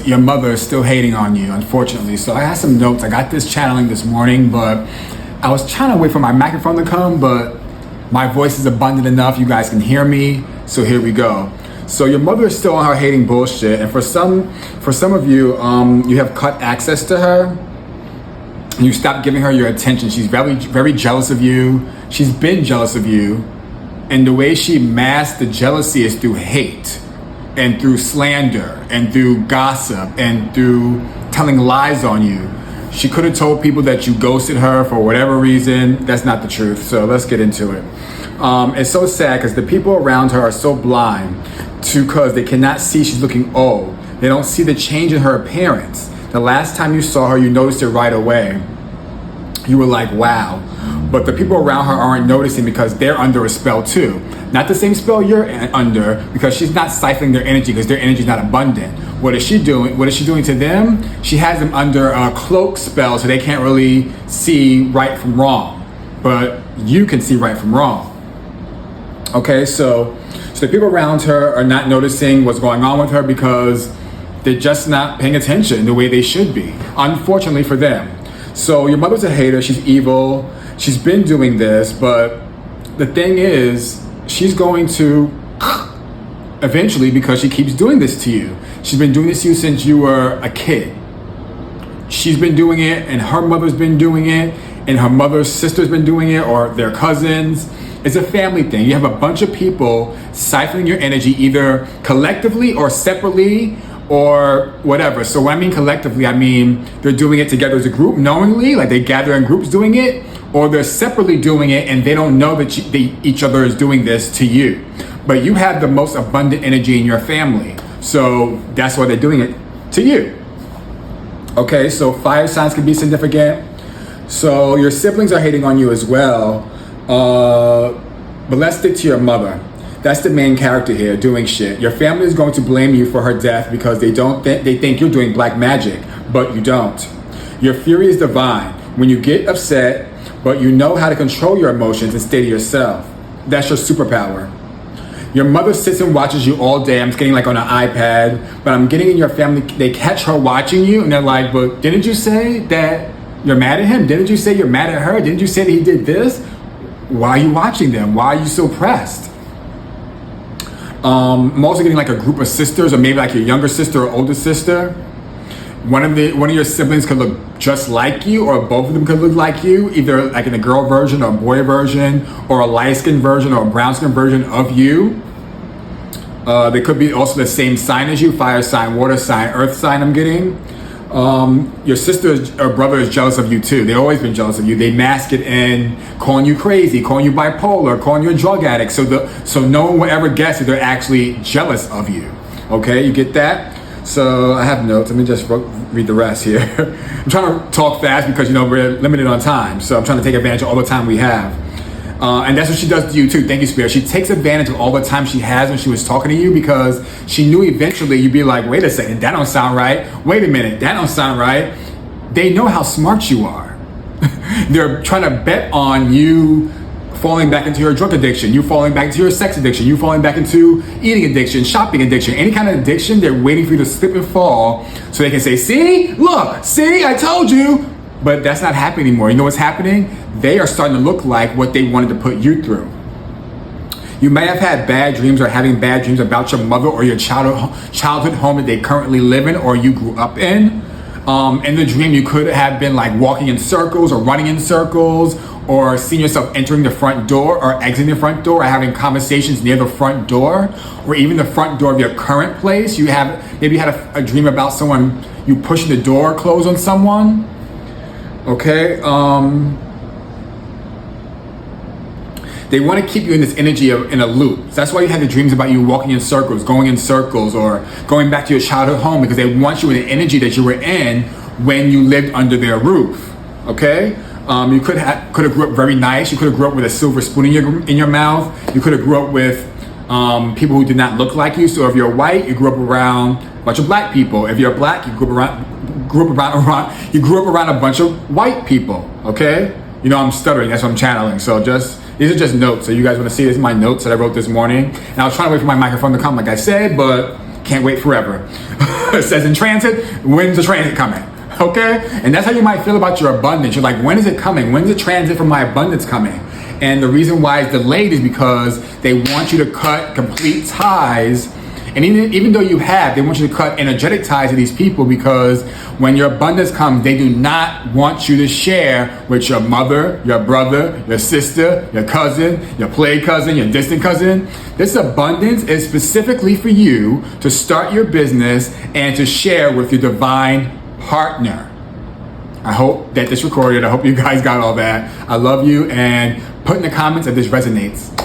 Your mother is still hating on you, unfortunately. So I had some notes. I got this channeling this morning, but I was trying to wait for my microphone to come, but my voice is abundant enough. You guys can hear me. So here we go. So your mother is still on her hating bullshit. And for some of you, you have cut access to her. You stopped giving her your attention. She's very, very jealous of you. She's been jealous of you. And the way she masks the jealousy is through hate and through slander and through gossip and through telling lies on you. She could have told people that you ghosted her for whatever reason. That's not the truth. So let's get into it. It's so sad because the people around her are so blind because they cannot see she's looking old. They don't see the change in her appearance. The last time you saw her, you noticed it right away. You were like, wow. But the people around her aren't noticing because they're under a spell too. Not the same spell you're under, because she's not siphoning their energy because their energy is not abundant. What is she doing? What is she doing to them? She has them under a cloak spell so they can't really see right from wrong. But you can see right from wrong. Okay, so the people around her are not noticing what's going on with her because they're just not paying attention the way they should be, unfortunately for them. So your mother's a hater, she's evil, she's been doing this, but the thing is, she's going to eventually, because she keeps doing this to you. She's been doing this to you since you were a kid. She's been doing it, and her mother's been doing it, and her mother's sister's been doing it, or their cousins. It's a family thing. You have a bunch of people siphoning your energy, either collectively or separately, or whatever. So when I mean collectively, I mean they're doing it together as a group knowingly, like they gather in groups doing it, or they're separately doing it and they don't know that each other is doing this to you. But you have the most abundant energy in your family. So that's why they're doing it to you. Okay, so fire signs can be significant. So your siblings are hating on you as well. But let's stick to your mother. That's the main character here, doing shit. Your family is going to blame you for her death because they think you're doing black magic, but you don't. Your fury is divine. When you get upset, but you know how to control your emotions and stay to yourself. That's your superpower. Your mother sits and watches you all day. I'm getting like on an iPad, but I'm getting in your family, they catch her watching you and they're like, but didn't you say that you're mad at him? Didn't you say you're mad at her? Didn't you say that he did this? Why are you watching them? Why are you so pressed? I'm also getting like a group of sisters, or maybe like your younger sister or older sister. One of your siblings could look just like you, or both of them could look like you, either like in a girl version or a boy version, or a light-skinned version or a brown-skinned version of you. They could be also the same sign as you, fire sign, water sign, earth sign I'm getting. Your sister or brother is jealous of you too. They've always been jealous of you. They mask it in calling you crazy, calling you bipolar, calling you a drug addict. So no one will ever guess that they're actually jealous of you. Okay, you get that? So I have notes. Let me just read the rest here. I'm trying to talk fast because we're limited on time. So I'm trying to take advantage of all the time we have. And that's what she does to you too. Thank you, Spirit. She takes advantage of all the time she has when she was talking to you because she knew eventually you'd be like, wait a second, that don't sound right. Wait a minute, that don't sound right. They know how smart you are. They're trying to bet on you falling back into your drug addiction, you falling back into your sex addiction, you falling back into eating addiction, shopping addiction, any kind of addiction. They're waiting for you to slip and fall so they can say, see, look, see, I told you. But that's not happening anymore. You know what's happening? They are starting to look like what they wanted to put you through. You may have had bad dreams or having bad dreams about your mother or your childhood home that they currently live in or you grew up in. In the dream, you could have been like walking in circles or running in circles or seeing yourself entering the front door or exiting the front door or having conversations near the front door or even the front door of your current place. Maybe you had a dream about someone, you pushing the door closed on someone. Okay, they want to keep you in this energy in a loop. So that's why you have the dreams about you walking in circles, going in circles, or going back to your childhood home because they want you in the energy that you were in when you lived under their roof. Okay, you could have grew up very nice. You could have grew up with a silver spoon in your mouth. You could have grew up with people who did not look like you. So if you're white, you grew up around a bunch of black people. If you're black, you grew up around a bunch of white people. Okay, I'm stuttering. That's what I'm channeling. So these are just notes. So you guys want to see this? My notes that I wrote this morning. And I was trying to wait for my microphone to come, like I said, but can't wait forever. It says in transit, when's the transit coming? Okay? And that's how you might feel about your abundance. You're like, when is it coming? When's the transit for my abundance coming? And the reason why it's delayed is because they want you to cut complete ties. And even though you have, they want you to cut energetic ties to these people, because when your abundance comes, they do not want you to share with your mother, your brother, your sister, your cousin, your play cousin, your distant cousin. This abundance is specifically for you to start your business and to share with your divine partner. I hope that this recorded. I hope you guys got all that. I love you, and put in the comments if this resonates.